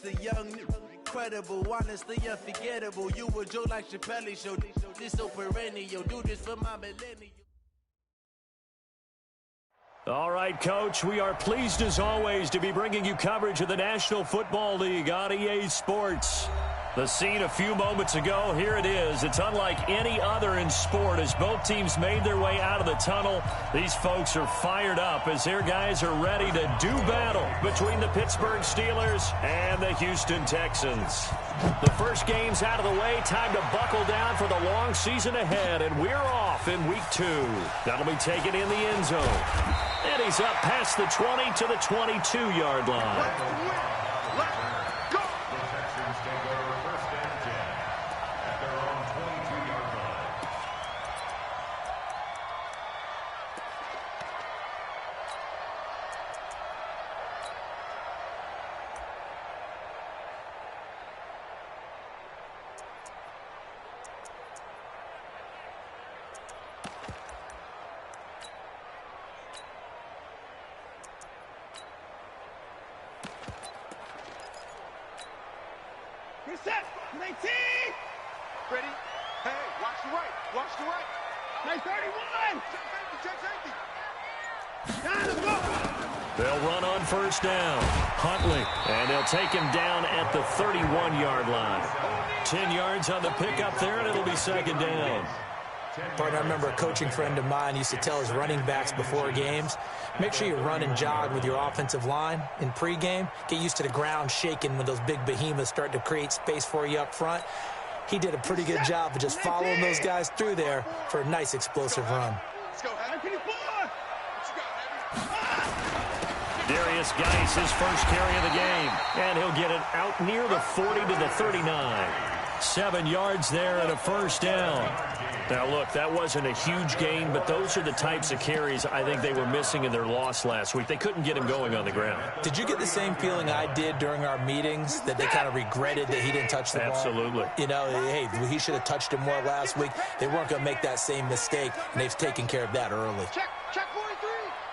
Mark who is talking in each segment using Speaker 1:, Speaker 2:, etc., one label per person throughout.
Speaker 1: the young, incredible, honestly unforgettable. You a joke like Chappelle Show. This so perennial. Do this for my millennial.
Speaker 2: All right, Coach, we are pleased as always to be bringing you coverage of the National Football League on EA Sports. The scene a few moments ago, here it is. It's unlike any other in sport as both teams made their way out of the tunnel. These folks are fired up as their guys are ready to do battle between the Pittsburgh Steelers and the Houston Texans. The first game's out of the way. Time to buckle down for the long season ahead, and we're off in Week 2. That'll be taken in the end zone. And he's up past the 20 to the 22-yard line.
Speaker 3: Set. 19. Ready? Hey, watch the right. Watch the right. Nice 31. Check safety. Down, let's go.
Speaker 2: They'll run on first down. Huntley. And they'll take him down at the 31-yard line. 10 yards on the pickup there, and it'll be second down.
Speaker 4: Partner, I remember a coaching friend of mine used to tell his running backs before games, make sure you run and jog with your offensive line in pregame. Get used to the ground shaking when those big behemoths start to create space for you up front. He did a pretty good job of just following those guys through there for a nice explosive run.
Speaker 2: Darius Geis, his first carry of the game, and he'll get it out near the 40 to the 39. 7 yards there and a first down. Now, look, that wasn't a huge gain, but those are the types of carries I think they were missing in their loss last week. They couldn't get him going on the ground.
Speaker 4: Did you get the same feeling I did during our meetings, that they kind of regretted that he didn't touch the ball?
Speaker 2: Absolutely.
Speaker 4: You know, hey, he should have touched it more last week. They weren't going to make that same mistake, and they've taken care of that early.
Speaker 3: Check 43.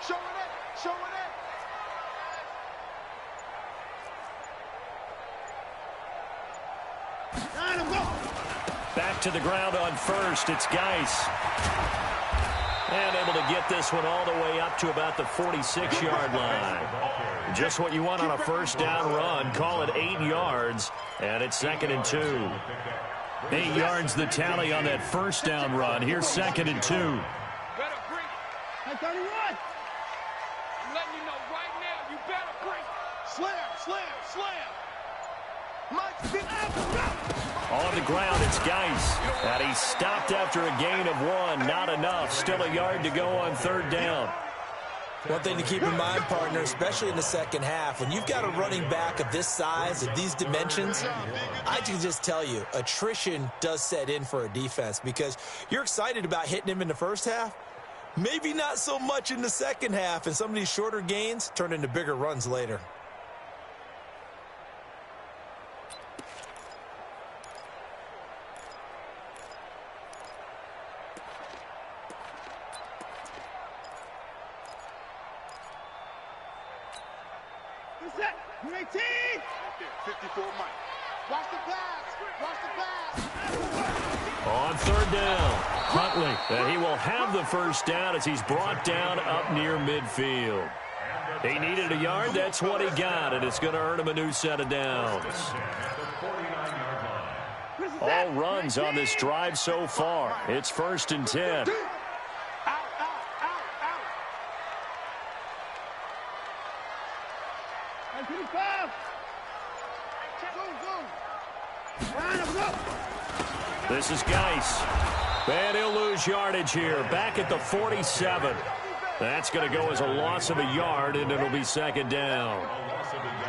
Speaker 3: Showing it. Showing it.
Speaker 2: Back to the ground on first. It's Geis. And able to get this one all the way up to about the 46-yard line. Just what you want on a first down run. Call it 8 yards. And it's 2nd and 2. 8 yards the tally on that first down run. Here's 2nd and 2.
Speaker 3: Better break. 31. I'm letting you know right now, you better break. Slam.
Speaker 2: On the ground, it's Geis. And he stopped after a gain of 1. Not enough. Still a yard to go on third down.
Speaker 4: One thing to keep in mind, partner, especially in the second half, when you've got a running back of this size, of these dimensions, I can just tell you, attrition does set in for a defense because you're excited about hitting him in the first half. Maybe not so much in the second half, and some of these shorter gains turn into bigger runs later.
Speaker 3: Set. 19. 54 Mike. Watch the pass.
Speaker 2: On third down, Huntley. And he will have the first down as he's brought down up near midfield. He needed a yard. That's what he got, and it's going to earn him a new set of downs. All runs on this drive so far. It's 1st and 10. This is Geis. And he'll lose yardage here. Back at the 47. That's going to go as a loss of a yard, and it'll be 2nd down.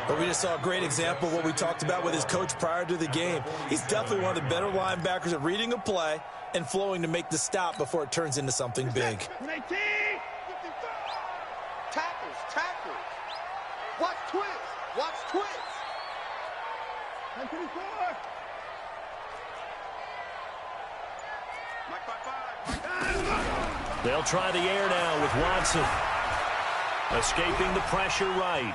Speaker 4: But we just saw a great example of what we talked about with his coach prior to the game. He's definitely one of the better linebackers at reading a play and flowing to make the stop before it turns into something big.
Speaker 3: Tackles. Watch twist. 24.
Speaker 2: They'll try the air now with Watson. Escaping the pressure right.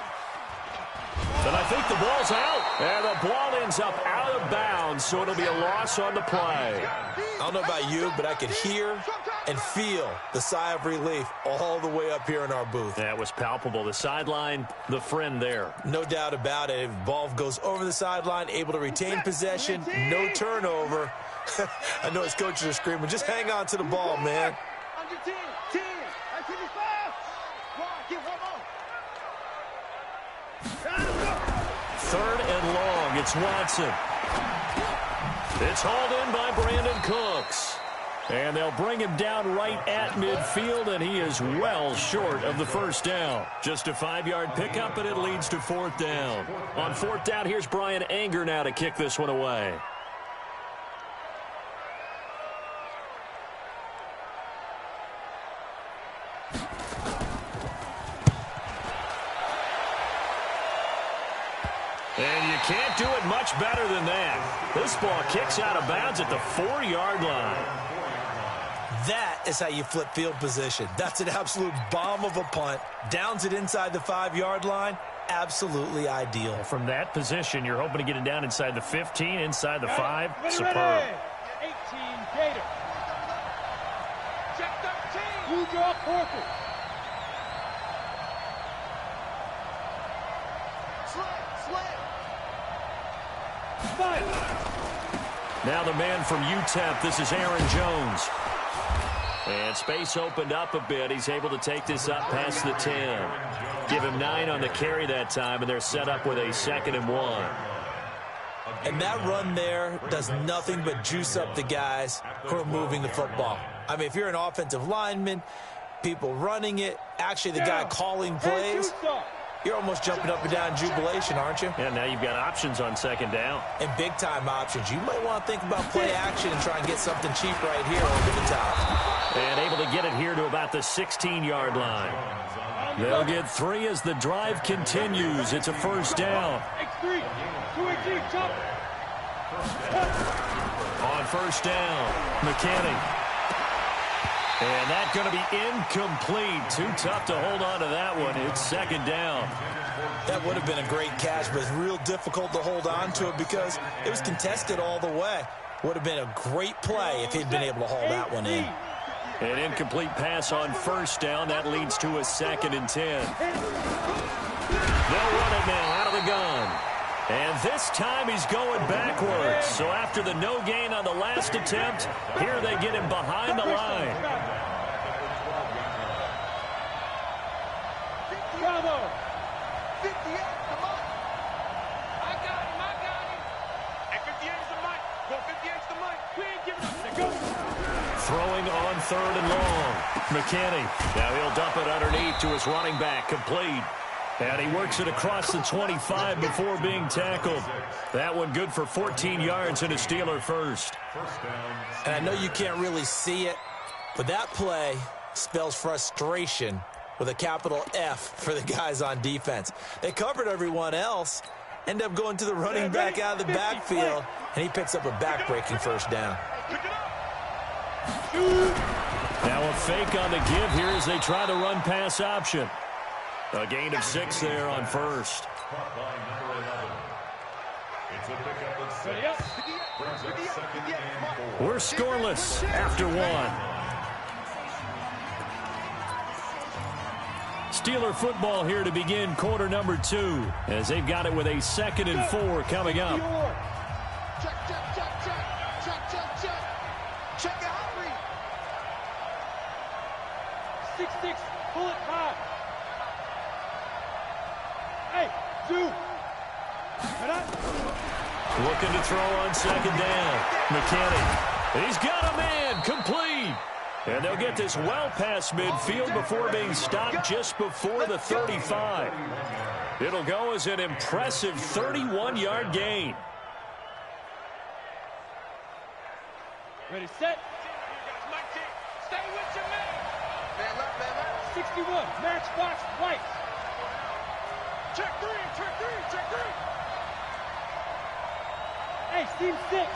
Speaker 2: And I think the ball's out. And the ball ends up out of bounds, so it'll be a loss on the play.
Speaker 4: I don't know about you, but I could hear and feel the sigh of relief all the way up here in our booth.
Speaker 2: That was palpable. The sideline, the friend there.
Speaker 4: No doubt about it. If the ball goes over the sideline, able to retain possession, no turnover. I know his coaches are screaming, just hang on to the ball, man.
Speaker 3: Under 10, 10, at 25. Get one more.
Speaker 2: Third and long. It's Watson. It's hauled in by Brandon Cooks. And they'll bring him down right at midfield, and he is well short of the first down. Just a 5-yard pickup, and it leads to fourth down. On fourth down, here's Brian Anger now to kick this one away. And you can't do it much better than that. This ball kicks out of bounds at the 4-yard line.
Speaker 4: That is how you flip field position. That's an absolute bomb of a punt. Downs it inside the 5-yard line. Absolutely ideal.
Speaker 2: From that position, you're hoping to get it down inside the 15, inside the 5. Superb.
Speaker 3: 18 Gator. Check 13. You draw Corker.
Speaker 2: Now the man from UTEP, this is Aaron Jones. And space opened up a bit. He's able to take this up past the 10. Give him 9 on the carry that time, and they're set up with a 2nd and 1.
Speaker 4: And that run there does nothing but juice up the guys who are moving the football. I mean, if you're an offensive lineman, people running it, actually the guy calling plays, you're almost jumping up and down in jubilation, aren't you?
Speaker 2: Yeah, now you've got options on 2nd down.
Speaker 4: And big-time options. You might want to think about play action and try and get something cheap right here over the top.
Speaker 2: And able to get it here to about the 16-yard line. They'll get 3 as the drive continues. It's a first down. On first down, McKinney. And that's going to be incomplete. Too tough to hold on to that one. It's 2nd down.
Speaker 4: That would have been a great catch, but it's real difficult to hold on to it because it was contested all the way. Would have been a great play if he'd been able to haul that one in.
Speaker 2: An incomplete pass on first down. That leads to a 2nd and 10. They'll run it now out of the gun. And this time he's going backwards. So after the no gain on the last attempt, here they get him behind the line.
Speaker 3: Bravo. 58, come on. I got him. And 58's the mic. Well, 58's the mic. We ain't giving up. Go.
Speaker 2: Throwing on 3rd and long. McKinney. Now he'll dump it underneath to his running back. Complete. And he works it across the 25 before being tackled. That one good for 14 yards and a Steeler first.
Speaker 4: And I know you can't really see it, but that play spells frustration with a capital F for the guys on defense. They covered everyone else, end up going to the running back out of the backfield, and he picks up a back-breaking first down.
Speaker 2: Now a fake on the give here as they try to run pass option. A gain of 6 there on first. We're scoreless after 1. Steeler football here to begin quarter number 2 as they've got it with a 2nd and 4 coming up.
Speaker 3: Check. Check it out, Reed. 6-6, pull it high. Hey, 2.
Speaker 2: Looking to throw on 2nd down. McKinney. He's got a man. Complete. And they'll get this well past midfield before being stopped just before the 35. It'll go as an impressive 31-yard gain.
Speaker 3: Ready, set. Stay with your man. Man left. 61, matchbox right. Check 3. Hey, team 6.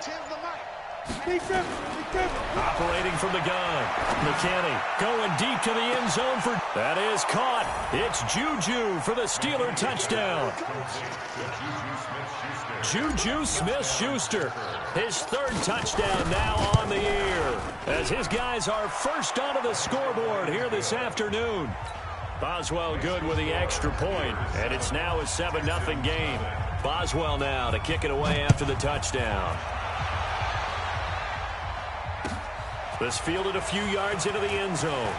Speaker 3: Ten's the mic.
Speaker 2: Operating from the gun. McKinney going deep to the end zone for... That is caught. It's Juju for the Steeler touchdown. Juju Smith-Schuster, his third touchdown now on the year, as his guys are first onto the scoreboard here this afternoon. Boswell good with the extra point, and it's now a 7-0 game. Boswell now to kick it away after the touchdown. This fielded a few yards into the end zone.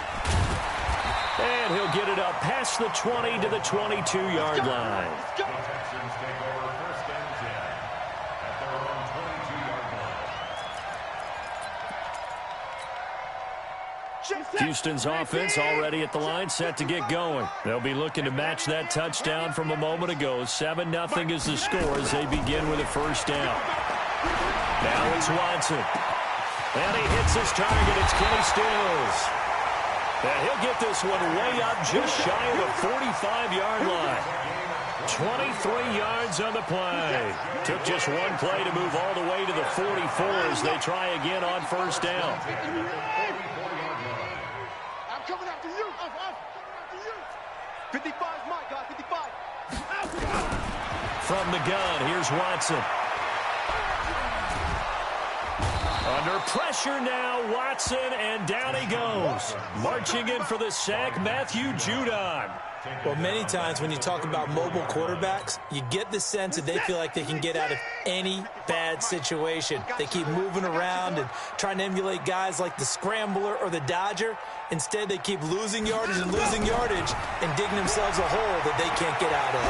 Speaker 2: And he'll get it up past the 20 to the 22-yard line. Houston's offense already at the line, set to get going. They'll be looking to match that touchdown from a moment ago. 7-0 is the score as they begin with a first down. Now it's Watson. And he hits his target. It's Kenny Stills. And he'll get this one way up just shy of the 45-yard line. 23 yards on the play. Took just one play to move all the way to the 44 as they try again on first down.
Speaker 3: I'm coming after you. I'm coming after you. 55 is my guy. 55.
Speaker 2: From the gun, here's Watson. Under pressure now, Watson, and down he goes. Marching in for the sack, Matthew Judon.
Speaker 4: Well, many times when you talk about mobile quarterbacks, you get the sense that they feel like they can get out of any bad situation. They keep moving around and trying to emulate guys like the Scrambler or the Dodger. Instead, they keep losing yardage and digging themselves a hole that they can't get out of.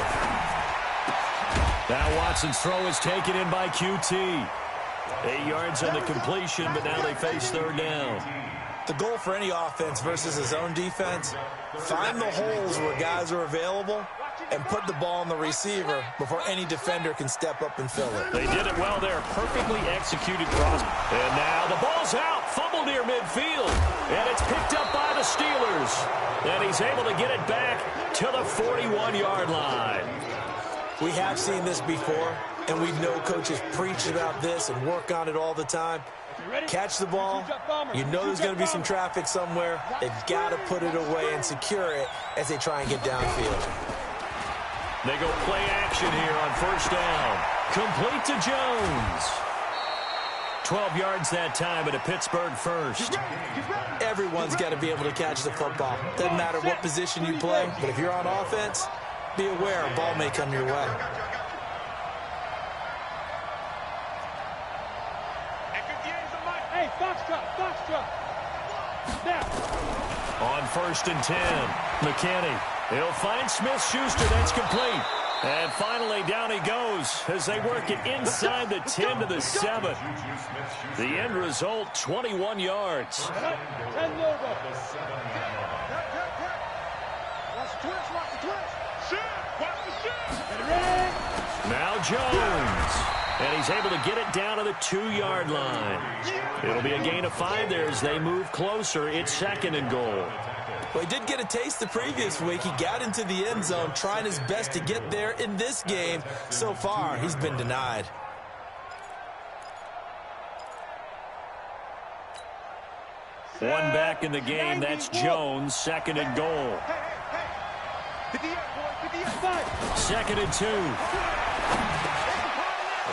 Speaker 2: Now Watson's throw is taken in by QT. 8 yards on the completion, but now they face third down.
Speaker 4: The goal for any offense versus his own defense, find the holes where guys are available and put the ball on the receiver before any defender can step up and fill it.
Speaker 2: They did it well there. Perfectly executed cross. And now the ball's out. Fumble near midfield. And it's picked up by the Steelers. And he's able to get it back to the 41-yard line.
Speaker 4: We have seen this before, and we know coaches preach about this and work on it all the time. Catch the ball. You know there's going to be some traffic somewhere. They've got to put it away and secure it as they try and get downfield.
Speaker 2: They go play action here on first down. Complete to Jones. 12 yards that time at a Pittsburgh first.
Speaker 4: Everyone's got to be able to catch the football. Doesn't matter what position you play, but if you're on offense, be aware a ball may come your way.
Speaker 3: Hey, Foxtrot. Now.
Speaker 2: On first and 10, McKinney. He'll find Smith-Schuster. That's complete. And finally, down he goes as they work it inside the 10 to the 7. The end result, 21 yards.
Speaker 3: Watch the twist. Watch the shoot.
Speaker 2: Now Jones. And he's able to get it down to the 2-yard line. It'll be a gain of 5 there as they move closer. It's second and goal.
Speaker 4: Well, he did get a taste the previous week. He got into the end zone, trying his best to get there in this game. So far, he's been denied.
Speaker 2: One back in the game. That's Jones. Second and goal. Second and 2.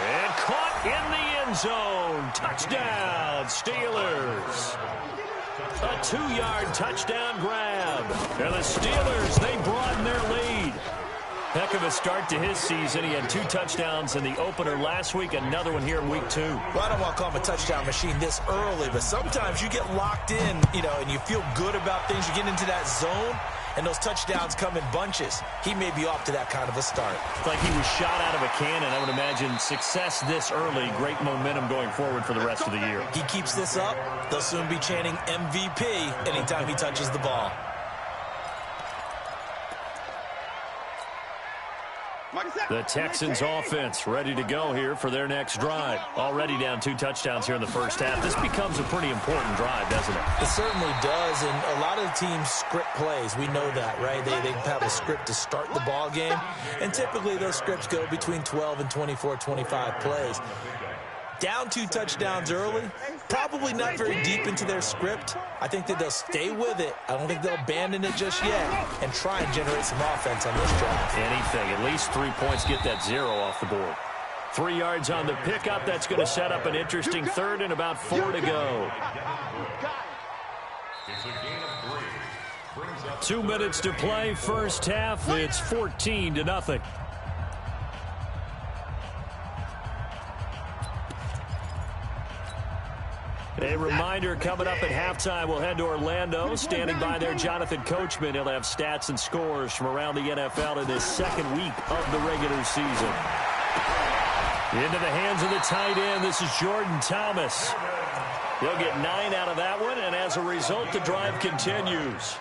Speaker 2: And caught in the end zone. Touchdown, Steelers. A 2-yard touchdown grab. And the Steelers, they broaden their lead. Heck of a start to his season. He had 2 touchdowns in the opener last week, another one here in week 2.
Speaker 4: Well, I don't want to call him a touchdown machine this early, but sometimes you get locked in, and you feel good about things. You get into that zone, and those touchdowns come in bunches. He may be off to that kind of a start.
Speaker 2: It's like he was shot out of a cannon. I would imagine success this early, great momentum going forward for the rest of the year.
Speaker 4: He keeps this up, they'll soon be chanting MVP anytime he touches the ball.
Speaker 2: The Texans offense ready to go here for their next drive. Already down 2 touchdowns here in the first half. This becomes a pretty important drive, doesn't it?
Speaker 4: It certainly does, and a lot of teams script plays. We know that, right? They have a script to start the ball game, and typically those scripts go between 12 and 24, 25 plays. Down 2 touchdowns early, probably not very deep into their script. I think that they'll stay with it. I don't think they'll abandon it just yet and try and generate some offense on this drive.
Speaker 2: Anything, at least 3 points, get that 0 off the board. 3 yards on the pickup. That's going to set up an interesting third and about 4 to go. 2 minutes to play, first half. It's 14-0. A reminder, coming up at halftime, we'll head to Orlando. Standing by there, Jonathan Coachman. He'll have stats and scores from around the NFL in this second week of the regular season. Into the hands of the tight end. This is Jordan Thomas. He'll get 9 out of that one, and as a result, the drive continues.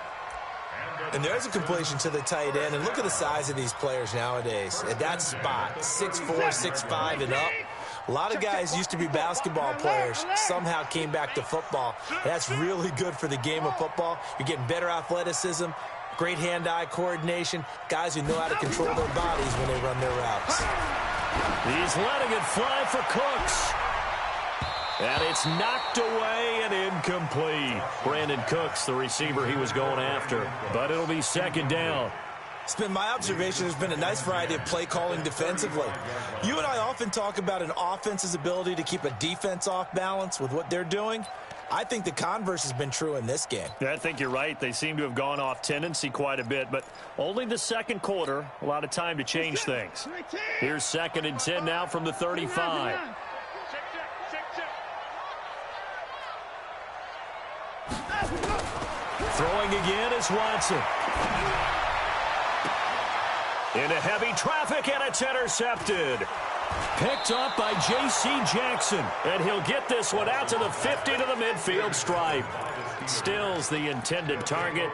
Speaker 4: And there's a completion to the tight end. And look at the size of these players nowadays. At that spot, 6'4", 6'5", and up. A lot of guys used to be basketball players, somehow came back to football. That's really good for the game of football. You're getting better athleticism, great hand-eye coordination, guys who know how to control their bodies when they run their routes.
Speaker 2: He's letting it fly for Cooks. And it's knocked away and incomplete. Brandon Cooks, the receiver he was going after. But it'll be second down.
Speaker 4: It's been my observation there's been a nice variety of play calling defensively. You and I often talk about an offense's ability to keep a defense off balance with what they're doing. I think the converse has been true in this game.
Speaker 2: Yeah, I think you're right. They seem to have gone off tendency quite a bit, but only the second quarter, a lot of time to change things. Here's 2nd and 10 now from the 35. Throwing again is Watson. Into heavy traffic, and it's intercepted. Picked up by J.C. Jackson, and he'll get this one out to the 50 to the midfield stripe. Stills the intended target.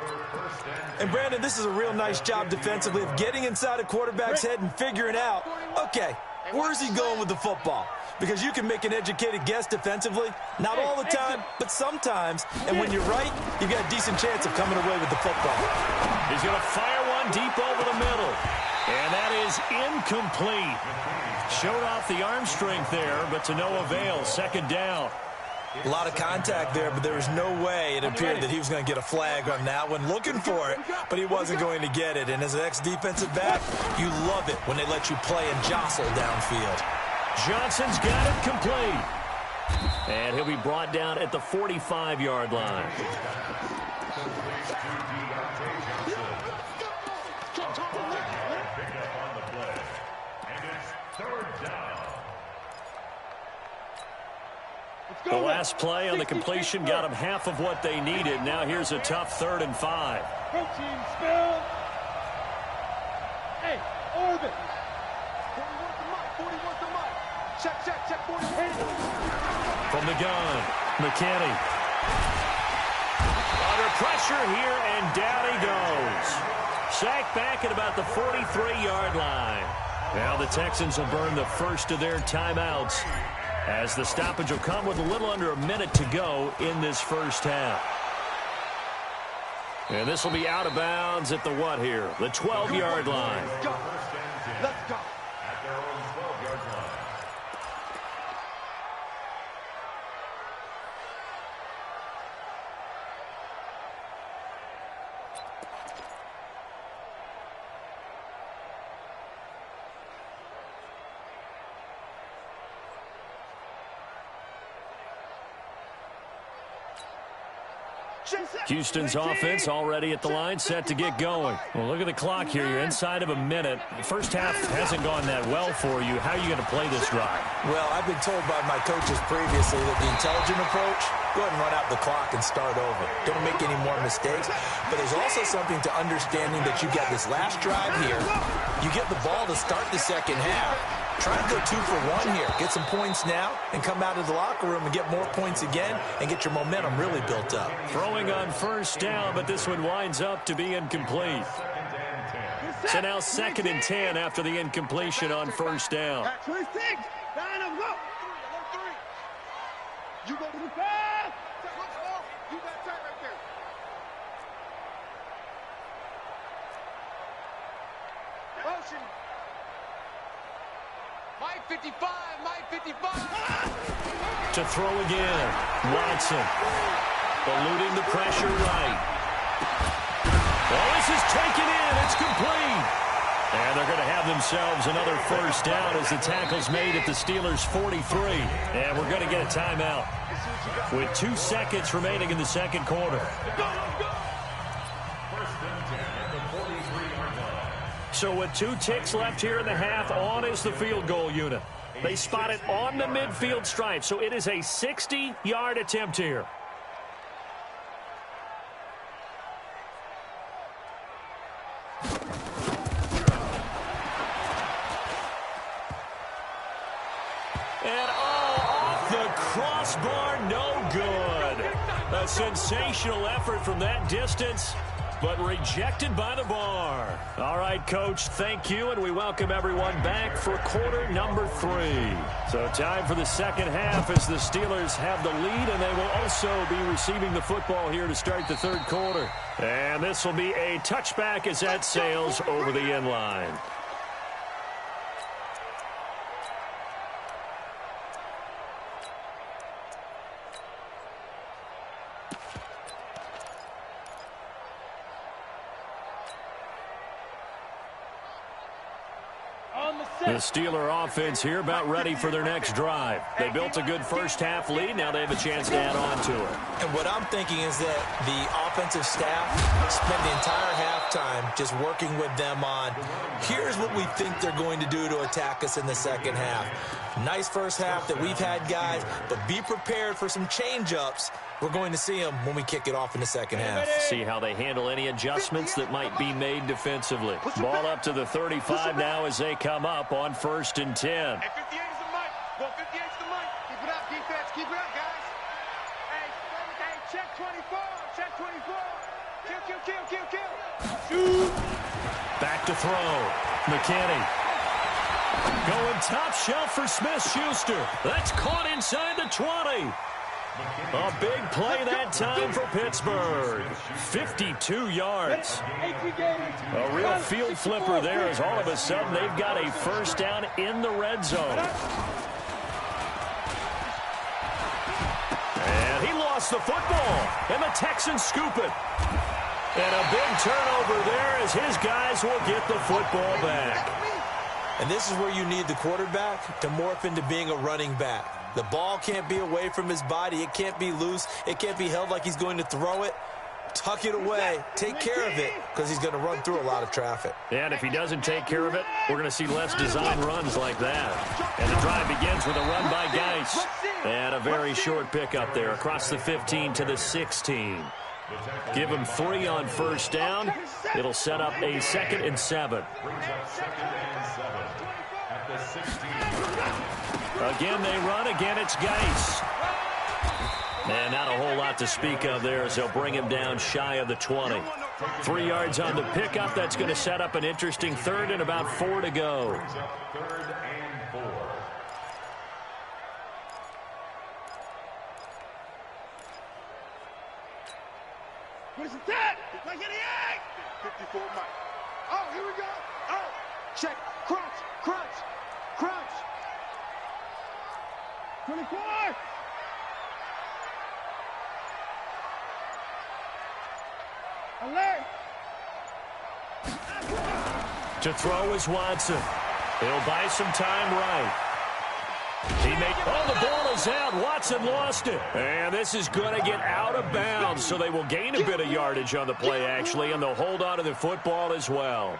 Speaker 4: And, Brandon, this is a real nice job defensively of getting inside a quarterback's head and figuring out, okay, where's he going with the football? Because you can make an educated guess defensively, not all the time, but sometimes. And when you're right, you've got a decent chance of coming away with the football.
Speaker 2: He's going to fire one deep over the middle. And that is incomplete. Showed off the arm strength there, but to no avail. Second down.
Speaker 4: A lot of contact there, but there was no way it appeared that he was going to get a flag on that one. Looking for it, but he wasn't going to get it. And as an ex-defensive back, you love it when they let you play and jostle downfield.
Speaker 2: Johnson's got it complete. And he'll be brought down at the 45-yard line. The last play on the completion got them half of what they needed. Now here's a tough 3rd and 5.
Speaker 3: Hey, Orbit. 41 to Mike. Check, 41.
Speaker 2: From the gun, McKinney. Under pressure here, and down he goes. Sacked back at about the 43-yard line. Now the Texans will burn the first of their timeouts, as the stoppage will come with a little under a minute to go in this first half. And this will be out of bounds at the what here? The 12-yard line.
Speaker 3: Let's go. Let's go.
Speaker 5: At their own 12-yard line.
Speaker 2: Houston's offense already at the line, set to get going. Well, look at the clock here. You're inside of a minute. The first half hasn't gone that well for you. How are you going to play this drive?
Speaker 4: Well, I've been told by my coaches previously that the intelligent approach, go ahead and run out the clock and start over. Don't make any more mistakes. But there's also something to understanding that you got this last drive here. You get the ball to start the second half. Try to go 2 for 1 here. Get some points now and come out of the locker room and get more points again and get your momentum really built up.
Speaker 2: Throwing on first down, but this one winds up to be incomplete. So now 2nd and 10 after the incompletion on first down.
Speaker 3: 26. Line up, go. You go to the pass. You got time right there. Motion. My 55, my 55.
Speaker 2: To throw again. Watson. Eluding the pressure right. Oh, this is taken in. It's complete. And they're going to have themselves another first down as the tackle's made at the Steelers' 43. And we're going to get a timeout with 2 seconds remaining in the second quarter. So with 2 ticks left here in the half, on is the field goal unit. They spot it on the midfield stripe, so it is a 60-yard attempt here. And off the crossbar, no good. A sensational effort from that distance, but rejected by the bar. All right, Coach, thank you, and we welcome everyone back for quarter number 3. So time for the second half as the Steelers have the lead, and they will also be receiving the football here to start the third quarter. And this will be a touchback as that sails over the end line. The Steeler offense here about ready for their next drive. They built a good first half lead. Now they have a chance to add on to it.
Speaker 4: And what I'm thinking is that the offensive staff spent the entire halftime just working with them on, here's what we think they're going to do to attack us in the second half. Nice first half that we've had, guys, but be prepared for some change-ups. We're going to see them when we kick it off in the second half.
Speaker 2: See how they handle any adjustments that might be made defensively. Ball up to the 35 now as they come up on 1st and 10.
Speaker 3: Hey, 58 is the mic. Well, 58 is the mic. Keep it up, defense. Keep it up, guys. Hey, check 24. Check 24. Kill. Shoot.
Speaker 2: Back to throw. McKinney. Going top shelf for Smith-Schuster. That's caught inside the 20. A big play that time for Pittsburgh. 52 yards. A real field flipper there as all of a sudden they've got a first down in the red zone. And he lost the football. And the Texans scoop it. And a big turnover there as his guys will get the football back.
Speaker 4: And this is where you need the quarterback to morph into being a running back. The ball can't be away from his body. It can't be loose. It can't be held like he's going to throw it. Tuck it away. Take care of it because he's going to run through a lot of traffic.
Speaker 2: And if he doesn't take care of it, we're going to see less design runs like that. And the drive begins with a run by Geis. And a very short pickup there across the 15 to the 16. Give him 3 on first down. It'll set up a 2nd and 7. Again, they run. Again, it's Geis. And not a whole lot to speak of there as they'll bring him down shy of the 20. 3 yards on the pickup. That's going to set up an interesting 3rd and about 4 to go.
Speaker 5: 3rd and 4.
Speaker 3: What is that? It's like 54 mic. Oh, here we go. Oh, check. Crunch. 24. Alert.
Speaker 2: To throw is Watson. He'll buy some time right. The ball is out. Watson lost it. And this is going to get out of bounds, so they will gain a bit of yardage on the play, actually, and they'll hold on to the football as well.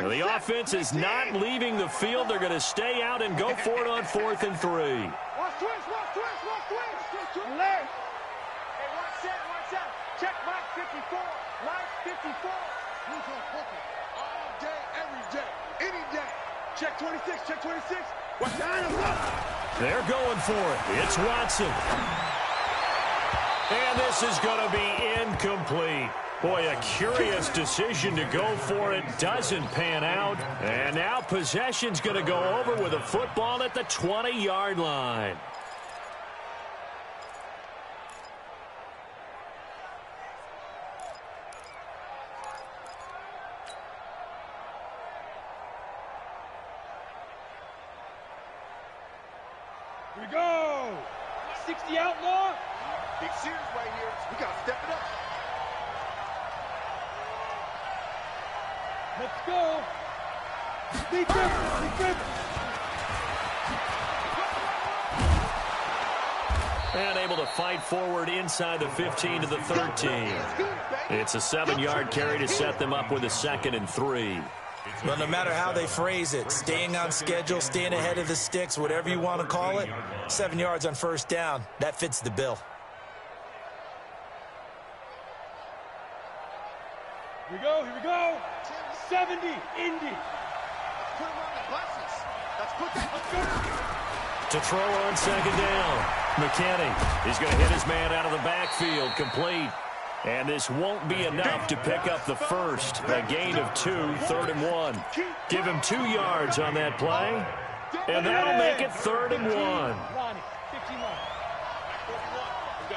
Speaker 2: Now, the offense is not leaving the field. They're going to stay out and go for it on 4th and 3.
Speaker 3: Watch twist. Alert. Hey, watch out. Check Mike 54. Mike 54. All day, every day, any day. Check 26. Watch out.
Speaker 2: They're going for it. It's Watson. And this is going to be incomplete. Boy, a curious decision to go for it. Doesn't pan out. And now possession's going to go over with a football at the 20-yard line.
Speaker 3: Here we go. 60 outlaw. Big series right here. We got to step it up. Let's go. Big grip.
Speaker 2: And able to fight forward inside the 15 to the 13. It's a 7-yard carry to set them up with a 2nd and 3.
Speaker 4: Well, no matter how they phrase it, staying on schedule, staying ahead of the sticks, whatever you want to call it, 7 yards on 1st down, that fits the bill.
Speaker 3: Here we go. 70, Indy. Put him on the buses. Let's put that.
Speaker 2: To throw on 2nd down. McKinney, he's going to hit his man out of the backfield, complete. And this won't be enough to pick up the first. A gain of 2, 3rd and 1. Give him 2 yards on that play. And that'll make it 3rd and 1.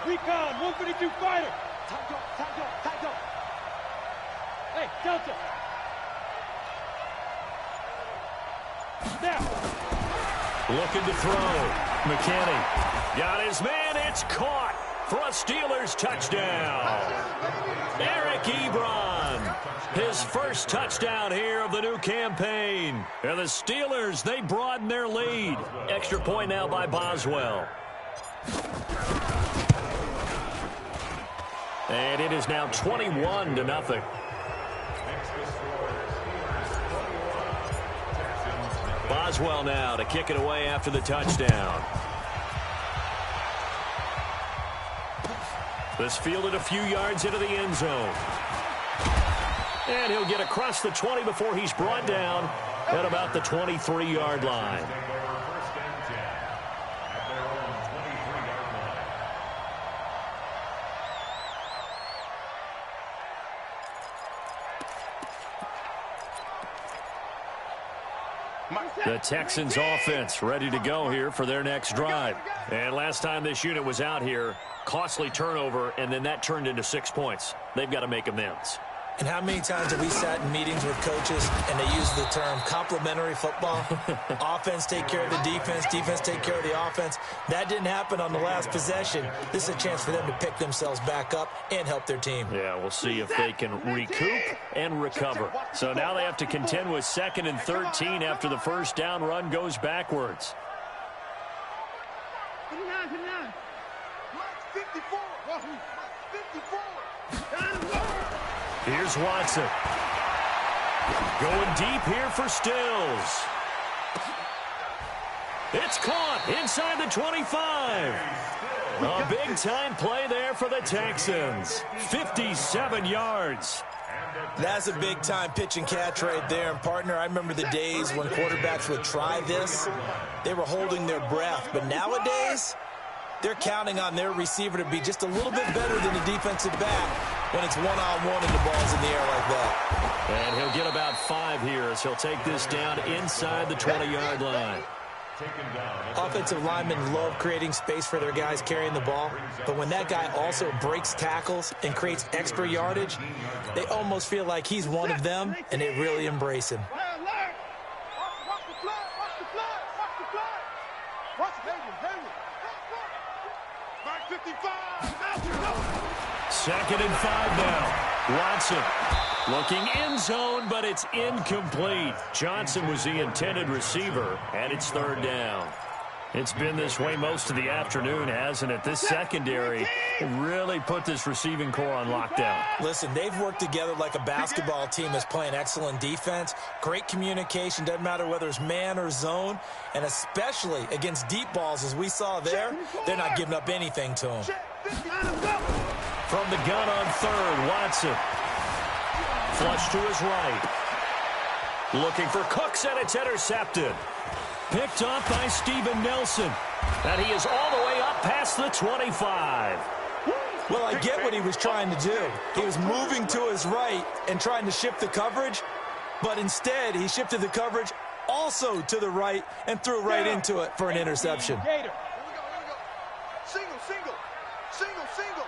Speaker 3: Recon, 152 fighter. Tight up. Hey, Delta. Now.
Speaker 2: Looking to throw. McKinney got his man. It's caught for a Steelers touchdown. Eric Ebron, his first touchdown here of the new campaign. And the Steelers, they broaden their lead. Extra point now by Boswell. And it is now 21-0. Boswell now to kick it away after the touchdown. This fielded a few yards into the end zone. And he'll get across the 20 before he's brought down at about the 23-yard line. The Texans offense ready to go here for their next drive. And last time this unit was out here, costly turnover, and then that turned into 6 points. They've got to make amends.
Speaker 4: And how many times have we sat in meetings with coaches and they use the term complementary football? Offense take care of the defense, defense take care of the offense. That didn't happen on the last possession. This is a chance for them to pick themselves back up and help their team.
Speaker 2: Yeah, we'll see if they can recoup and recover. So now they have to contend with 2nd and 13 after the first down run goes backwards.
Speaker 3: 54.
Speaker 2: Here's Watson. Going deep here for Stills. It's caught inside the 25. A big-time play there for the Texans. 57 yards.
Speaker 4: That's a big-time pitch and catch right there. And, partner, I remember the days when quarterbacks would try this. They were holding their breath. But nowadays, they're counting on their receiver to be just a little bit better than the defensive back when it's one-on-one and the ball's in the air like that.
Speaker 2: And he'll get about 5 here as he'll take this down inside the 20-yard line.
Speaker 4: Offensive linemen love creating space for their guys carrying the ball, but when that guy also breaks tackles and creates extra yardage, they almost feel like he's one of them, and they really embrace him.
Speaker 3: Watch the flag. Watch Hayward. Mark 55.
Speaker 2: 2nd and 5 now. Watson looking end zone, but it's incomplete. Johnson was the intended receiver, and it's 3rd down. It's been this way most of the afternoon, hasn't it? This secondary really put this receiving core on lockdown.
Speaker 4: Listen, they've worked together like a basketball team that's playing excellent defense. Great communication, doesn't matter whether it's man or zone. And especially against deep balls, as we saw there, they're not giving up anything to them.
Speaker 2: From the gun on third, Watson. Flush to his right. Looking for Cooks, and it's intercepted. Picked off by Steven Nelson. And he is all the way up past the 25.
Speaker 4: Well, I get what he was trying to do. He was moving to his right and trying to shift the coverage, but instead he shifted the coverage also to the right and threw right into it for an interception.
Speaker 3: Here we go. Single, single. Single, single.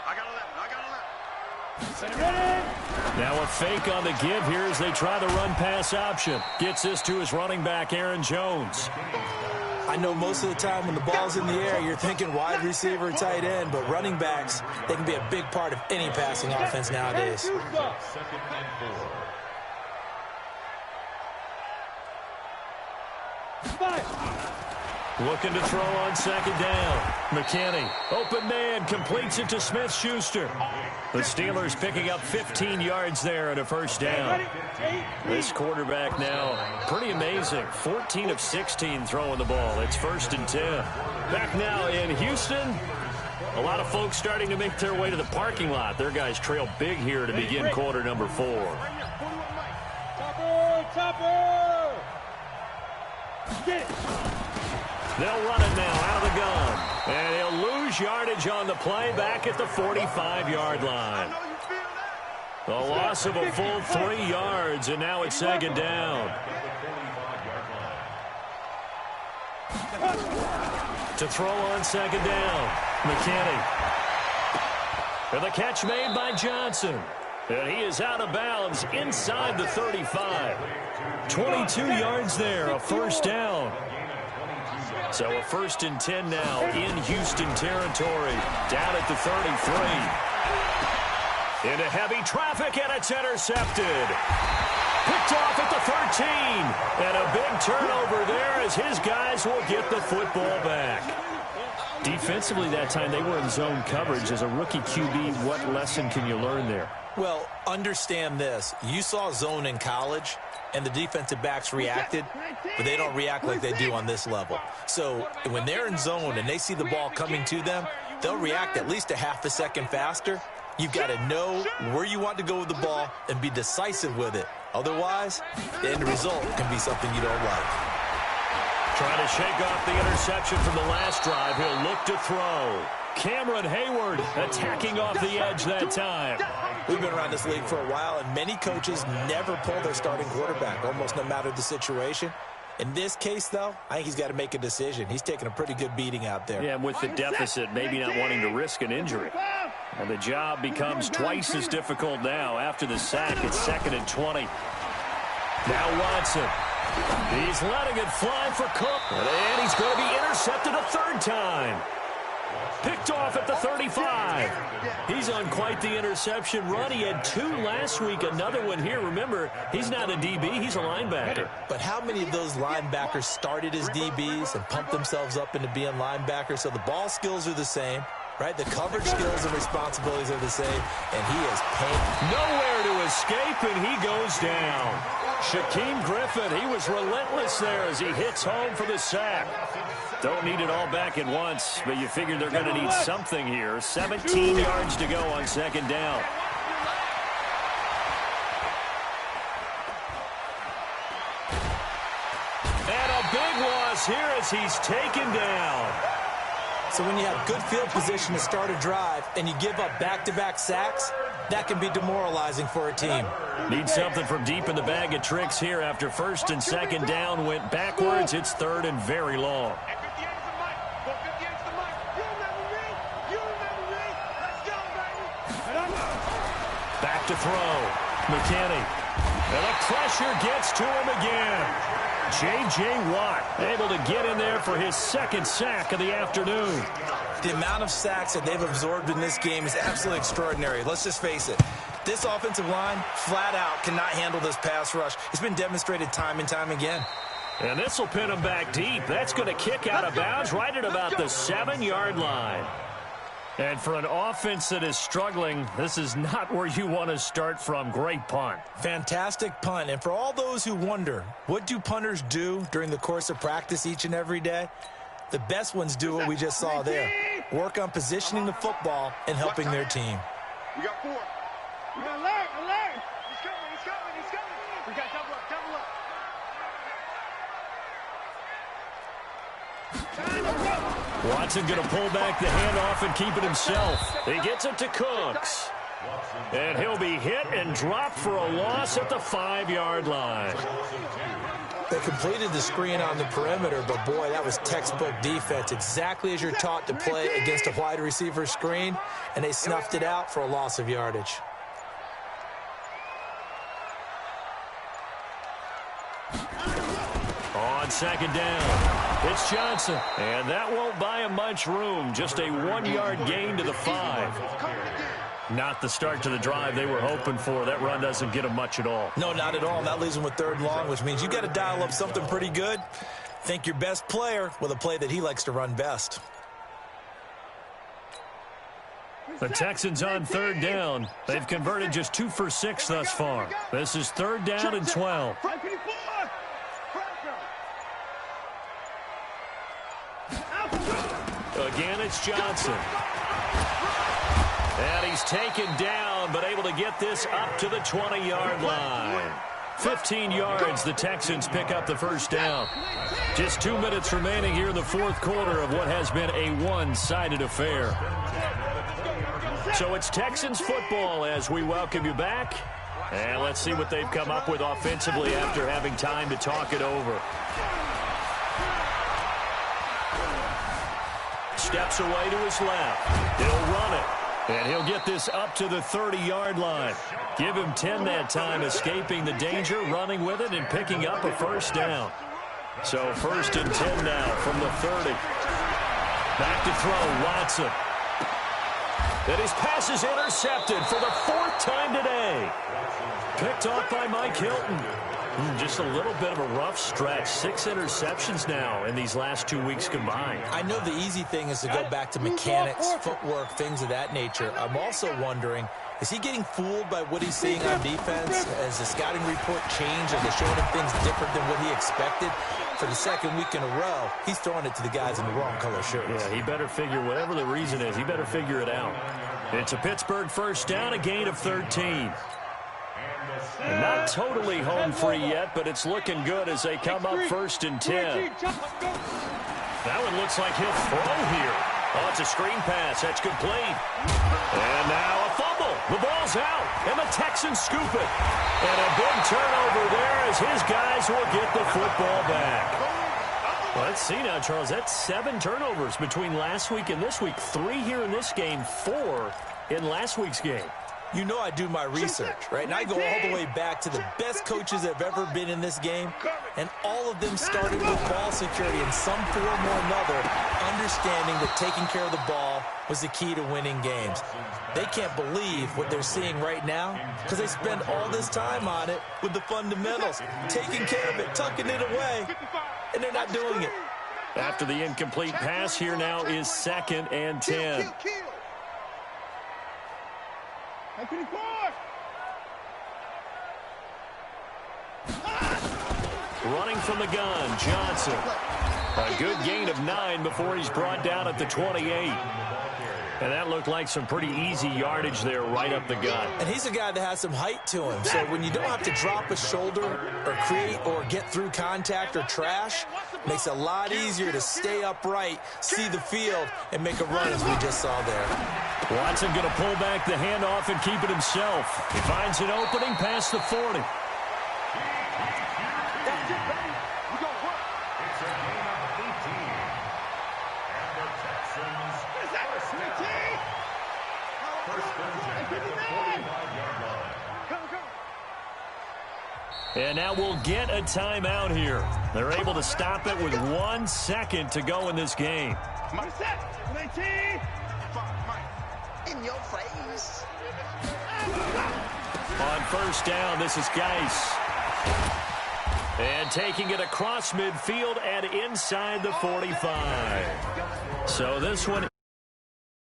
Speaker 3: I got 11.
Speaker 2: Now a fake on the give here as they try the run-pass option. Gets this to his running back, Aaron Jones.
Speaker 4: I know most of the time when the ball's in the air, you're thinking wide receiver, tight end, but running backs, they can be a big part of any passing offense nowadays.
Speaker 2: Looking to throw on second down. McKinney, open man, completes it to Smith-Schuster. The Steelers picking up 15 yards there and a first down. This quarterback now, pretty amazing. 14 of 16 throwing the ball. It's 1st and 10. Back now in Houston. A lot of folks starting to make their way to the parking lot. Their guys trail big here to begin quarter number 4.
Speaker 3: Chopper! Get it!
Speaker 2: They'll run it now out of the gun. And he'll lose yardage on the play back at the 45-yard line. The loss of a full 3 yards, and now it's second down. To throw on second down, McKinney. And the catch made by Johnson. And he is out of bounds inside the 35. 22 yards there, a first down. So a 1st and 10 now in Houston territory. Down at the 33. Into heavy traffic, and it's intercepted. Picked off at the 13. And a big turnover there as his guys will get the football back. Defensively that time, they were in zone coverage. As a rookie QB, what lesson can you learn there?
Speaker 4: Well, understand this. You saw zone in college, and the defensive backs reacted, but they don't react like they do on this level. So when they're in zone and they see the ball coming to them, they'll react at least a half a second faster. You've got to know where you want to go with the ball and be decisive with it. Otherwise, the end result can be something you don't like.
Speaker 2: Trying to shake off the interception from the last drive. He'll look to throw. Cameron Hayward attacking off the edge that time.
Speaker 4: We've been around this league for a while, and many coaches never pull their starting quarterback, almost no matter the situation. In this case, though, I think he's got to make a decision. He's taking a pretty good beating out there.
Speaker 2: Yeah, with the deficit, maybe not wanting to risk an injury. And the job becomes twice as difficult now after the sack. It's 2nd and 20. Now Watson. He's letting it fly for Cook. And he's going to be intercepted a 3rd time. Picked off at the 35. He's on quite the interception run. He had 2 last week, another one here. Remember, he's not a DB, he's a linebacker.
Speaker 4: But how many of those linebackers started as DBs and pumped themselves up into being linebackers? So the ball skills are the same, right? The coverage skills and responsibilities are the same, and he is paying.
Speaker 2: Nowhere to escape, and he goes down. Shaquem Griffin, he was relentless there as he hits home for the sack. Don't need it all back at once, but you figure they're going to need something here. 17 yards to go on second down. And a big loss here as he's taken down.
Speaker 4: So when you have good field position to start a drive and you give up back-to-back sacks, that can be demoralizing for a team.
Speaker 2: Need something from deep in the bag of tricks here after 1st and 2nd down went backwards. It's 3rd and very long. Back to throw. McKinney. And the pressure gets to him again. J.J. Watt able to get in there for his 2nd sack of the afternoon.
Speaker 4: The amount of sacks that they've absorbed in this game is absolutely extraordinary. Let's just face it. This offensive line, flat out, cannot handle this pass rush. It's been demonstrated time and time again.
Speaker 2: And this will pin him back deep. That's going to kick out of bounds right at about the 7-yard line. And for an offense that is struggling, this is not where you want to start from. Great punt.
Speaker 4: Fantastic punt. And for all those who wonder, what do punters do during the course of practice each and every day? The best ones do what we just saw there. Work on positioning the football and helping their team.
Speaker 3: We got 4. We got alert. He's coming. We got double up.
Speaker 2: Watson going to pull back the handoff and keep it himself. He gets it to Cooks. And he'll be hit and dropped for a loss at the 5-yard line.
Speaker 4: They completed the screen on the perimeter, but boy, that was textbook defense. Exactly as you're taught to play against a wide receiver screen, and they snuffed it out for a loss of yardage.
Speaker 2: On second down, it's Johnson. And that won't buy him much room. Just a 1-yard gain to the 5. Not the start to the drive they were hoping for. That run doesn't get them much at all.
Speaker 4: No, not at all. And that leaves them with 3rd and long, which means you got to dial up something pretty good. Think your best player with a play that he likes to run best.
Speaker 2: The Texans on 3rd down. They've converted just 2 for 6 thus far. This is 3rd down and 12. Again, it's Johnson. And he's taken down, but able to get this up to the 20-yard line. 15 yards, the Texans pick up the 1st down. Just 2 minutes remaining here in the 4th quarter of what has been a one-sided affair. So it's Texans football as we welcome you back. And let's see what they've come up with offensively after having time to talk it over. Steps away to his left. He'll run it. And he'll get this up to the 30-yard line. Give him 10 that time, escaping the danger, running with it, and picking up a 1st down. So 1st and 10 now from the 30. Back to throw, Watson. And his pass is intercepted for the 4th time today. Picked off by Mike Hilton. Just a little bit of a rough stretch. 6 interceptions now in these last 2 weeks combined.
Speaker 4: I know the easy thing is to go back to mechanics, footwork, things of that nature. I'm also wondering, is he getting fooled by what he's seeing on defense? Has the scouting report changed? Are they showing him things different than what he expected? For the 2nd week in a row, he's throwing it to the guys in the wrong color shirts.
Speaker 2: Yeah, he better figure, whatever the reason is, he better figure it out. It's a Pittsburgh 1st down, a gain of 13. And not totally home free yet, but it's looking good as they come up 1st and 10. That one looks like he'll throw here. Oh, it's a screen pass. That's complete. And now a fumble. The ball's out, and the Texans scoop it. And a big turnover there as his guys will get the football back. Well, let's see now, Charles. That's 7 turnovers between last week and this week. 3 here in this game, 4 in last week's game.
Speaker 4: You know I do my research, right? And I go all the way back to the best coaches that have ever been in this game, and all of them started with ball security in some form or another, understanding that taking care of the ball was the key to winning games. They can't believe what they're seeing right now because they spend all this time on it with the fundamentals, taking care of it, tucking it away, and they're not doing it.
Speaker 2: After the incomplete pass, here now is 2nd and 10. Running from the gun, Johnson. A good gain of 9 before he's brought down at the 28. And that looked like some pretty easy yardage there right up the gut.
Speaker 4: And he's a guy that has some height to him. So when you don't have to drop a shoulder or create or get through contact or trash, it makes it a lot easier to stay upright, see the field, and make a run as we just saw there.
Speaker 2: Watson going to pull back the handoff and keep it himself. He finds an opening past the 40. And now we'll get a timeout here. They're able to stop it with 1 second to go in this game.
Speaker 3: In your face.
Speaker 2: On 1st down, this is Geis. And taking it across midfield and inside the 45. So this one